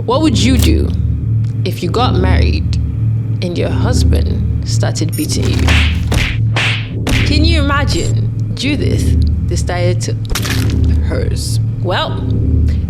What would you do if you got married and your husband started beating you? Can you imagine? Judith decided to hers. Well,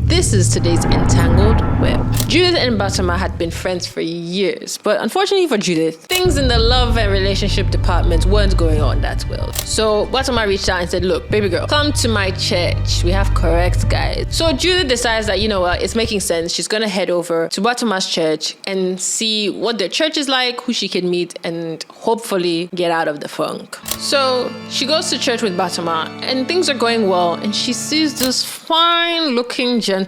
this is today's entangled web. Judith and Bemah had been friends for years, but unfortunately for Judith, things in the love and relationship department weren't going on that well. So Bemah reached out and said, look, baby girl, come to my church. We have correct guys. So Judith decides that, you know what, it's making sense. She's going to head over to Bemah's church and see what their church is like, who she can meet, and hopefully get out of the funk. So she goes to church with Bemah, and things are going well, and she sees this fine-looking gentleman.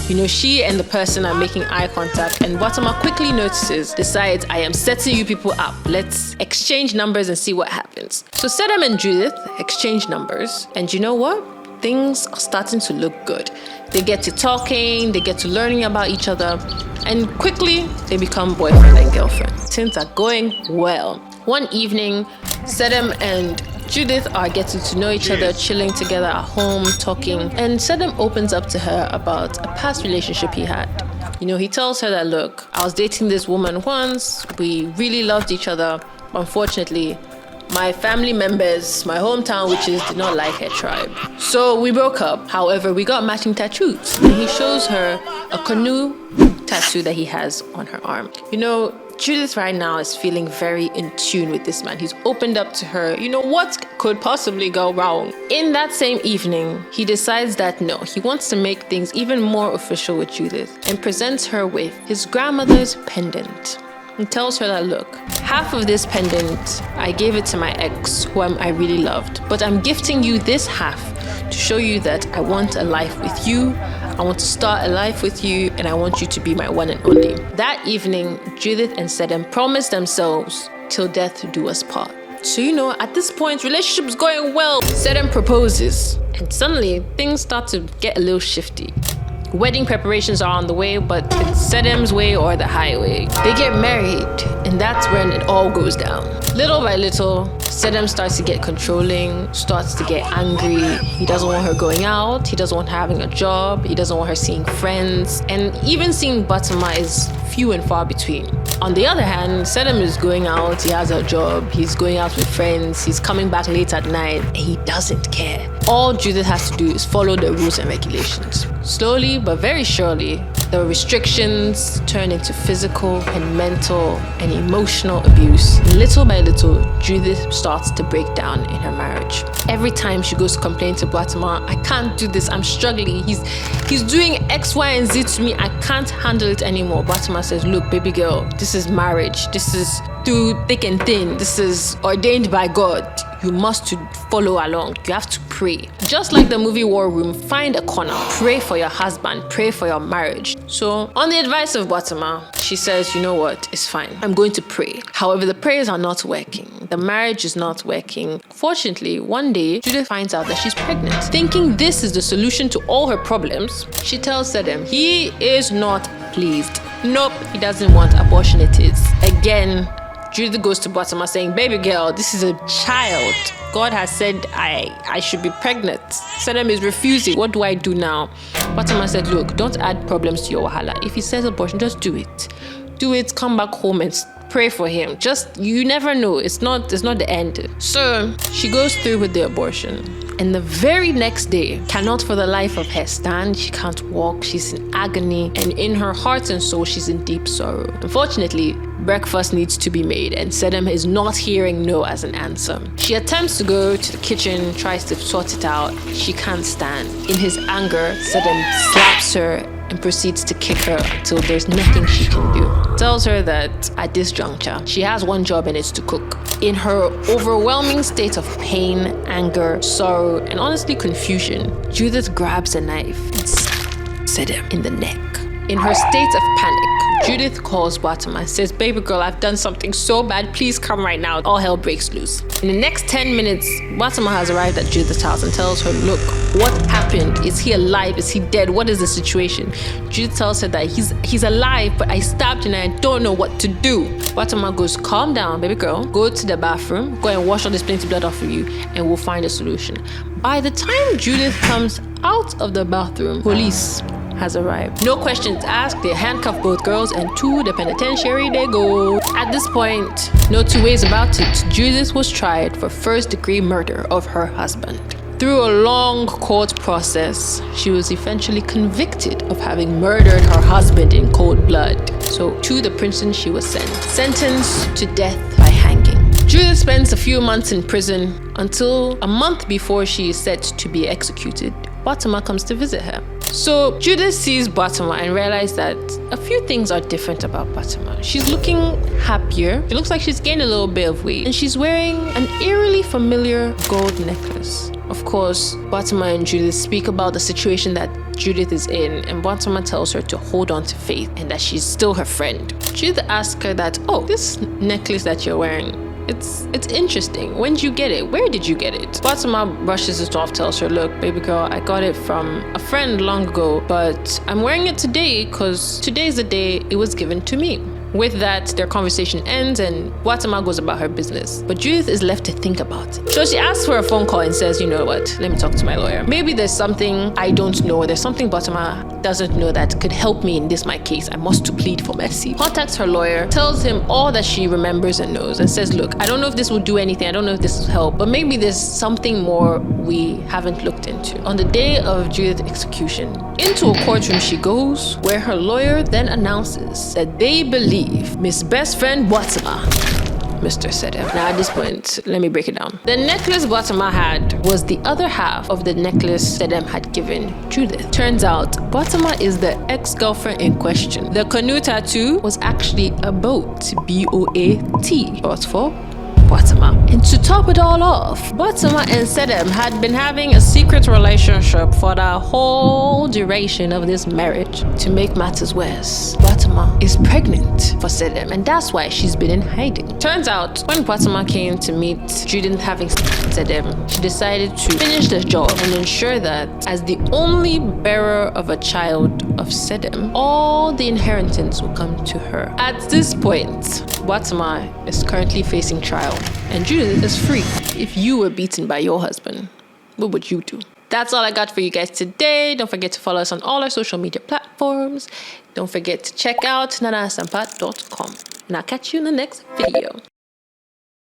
You know, she and the person are making eye contact, and Bemah quickly notices, decides, I am setting you people up. Let's exchange numbers and see what happens. So Sedem and Judith exchange numbers, and you know what? Things are starting to look good. They get to talking, they get to learning about each other, and quickly they become boyfriend and girlfriend. Things are going well. One evening, Sedem and Judith are getting to know each other, chilling together at home, talking, and Sedem opens up to her about a past relationship he had. You know, he tells her that, look, I was dating this woman once, we really loved each other, but unfortunately, my family members, my hometown witches did not like her tribe. So we broke up. However, we got matching tattoos. And he shows her a canoe tattoo that he has on her arm. You know, Judith right now is feeling very in tune with this man. He's opened up to her. You know, what could possibly go wrong? In that same evening, he decides that no, he wants to make things even more official with Judith and presents her with his grandmother's pendant. He tells her that, look, half of this pendant, I gave it to my ex, who I really loved, but I'm gifting you this half to show you that I want a life with you, I want to start a life with you, and I want you to be my one and only. That evening, Judith and Sedem promised themselves till death do us part. So, you know, at this point, relationship's going well. Sedem proposes, and suddenly things start to get a little shifty. Wedding preparations are on the way, but it's Sedem's way or the highway. They get married, and that's when it all goes down. Little by little, Sedem starts to get controlling, starts to get angry. He doesn't want her going out, he doesn't want her having a job, he doesn't want her seeing friends, and even seeing Bemah is few and far between. On the other hand, Sedem is going out, he has a job, he's going out with friends, he's coming back late at night, and he doesn't care. All Judith has to do is follow the rules and regulations. Slowly but very surely, the restrictions turn into physical and mental and emotional abuse. Little by little, Judith starts to break down in her marriage. Every time she goes to complain to Bemah, I can't do this, I'm struggling. He's doing X, Y, and Z to me, I can't handle it anymore. Bemah says, look, baby girl, this is marriage. This is through thick and thin. This is ordained by God. You must follow along. You have to pray. Just like the movie War Room, find a corner. Pray for your husband. Pray for your marriage. So, on the advice of Bemah, she says, you know what? It's fine. I'm going to pray. However, the prayers are not working. The marriage is not working. Fortunately, one day, Judith finds out that she's pregnant. Thinking this is the solution to all her problems, she tells Sedem he is not pleased. Nope, he doesn't want abortion. It is. Again, Judith goes to Bemah saying, baby girl, this is a child. God has said I should be pregnant. Sedem is refusing. What do I do now? Bemah said, look, don't add problems to your wahala. If he says abortion, just do it. Do it, come back home and pray for him. Just, you never know. It's not the end. So she goes through with the abortion. And the very next day, cannot for the life of her stand. She can't walk. She's in agony. And in her heart and soul, she's in deep sorrow. Unfortunately, breakfast needs to be made, and Sedem is not hearing no as an answer. She attempts to go to the kitchen, tries to sort it out. She can't stand. In his anger, Sedem slaps her and proceeds to kick her until there's nothing she can do. Tells her that at this juncture, she has one job and it's to cook. In her overwhelming state of pain, anger, sorrow, and honestly confusion, Judith grabs a knife and stabs Sedem in the neck. In her state of panic, Judith calls Bemah and says, baby girl, I've done something so bad, please come right now. All hell breaks loose. In the next 10 minutes, Bemah has arrived at Judith's house and tells her, look, what happened? Is he alive? Is he dead? What is the situation? Judith tells her that he's alive, but I stabbed him and I don't know what to do. Bemah goes, calm down, baby girl. Go to the bathroom, go and wash all this plenty blood off of you, and we'll find a solution. By the time Judith comes out of the bathroom, police has arrived. No questions asked, they handcuff both girls and to the penitentiary they go. At this point, no two ways about it, Judith was tried for first-degree murder of her husband. Through a long court process, she was eventually convicted of having murdered her husband in cold blood. So to the prison she was sentenced to death by hanging. Judith spends a few months in prison until a month before she is set to be executed. Bemah comes to visit her. So Judith sees Bemah and realizes that a few things are different about Bemah. She's looking happier. It looks like she's gained a little bit of weight. And she's wearing an eerily familiar gold necklace. Of course, Bemah and Judith speak about the situation that Judith is in, and Bemah tells her to hold on to faith and that she's still her friend. Judith asks her that, oh, this necklace that you're wearing, it's interesting. When did you get it? Where did you get it? Bemah brushes it off, tells her, look, baby girl, I got it from a friend long ago, but I'm wearing it today because today's the day it was given to me. With that, their conversation ends and Bemah goes about her business. But Judith is left to think about it. So she asks for a phone call and says, you know what, let me talk to my lawyer. Maybe there's something I don't know, or there's something Bemah doesn't know that could help me in this my case. I must to plead for mercy. Contacts her lawyer, tells him all that she remembers and knows, and says, look, I don't know if this will do anything, I don't know if this will help, but maybe there's something more we haven't looked into. On the day of Judith's execution, into a courtroom she goes, where her lawyer then announces that they believe Miss Best Friend Bemah, Mr. Sedem. Now at this point, let me break it down. The necklace Bemah had was the other half of the necklace Sedem had given Judith. Turns out, Bemah is the ex-girlfriend in question. The canoe tattoo was actually a boat, B-O-A-T, short for Bemah. And to top it all off, Bemah and Sedem had been having a secret relationship for the whole duration of this marriage. To make matters worse, Bemah is pregnant for Sedem, and that's why she's been in hiding. Turns out, when Bemah came to meet Judith having Sedem, she decided to finish the job and ensure that as the only bearer of a child of Sedem, all the inheritance will come to her. At this point, Bemah is currently facing trial, and Judith is free. If you were beaten by your husband, what would you do? That's all I got for you guys today. Don't forget to follow us on all our social media platforms. Don't forget to check out nanasampat.com. And I'll catch you in the next video.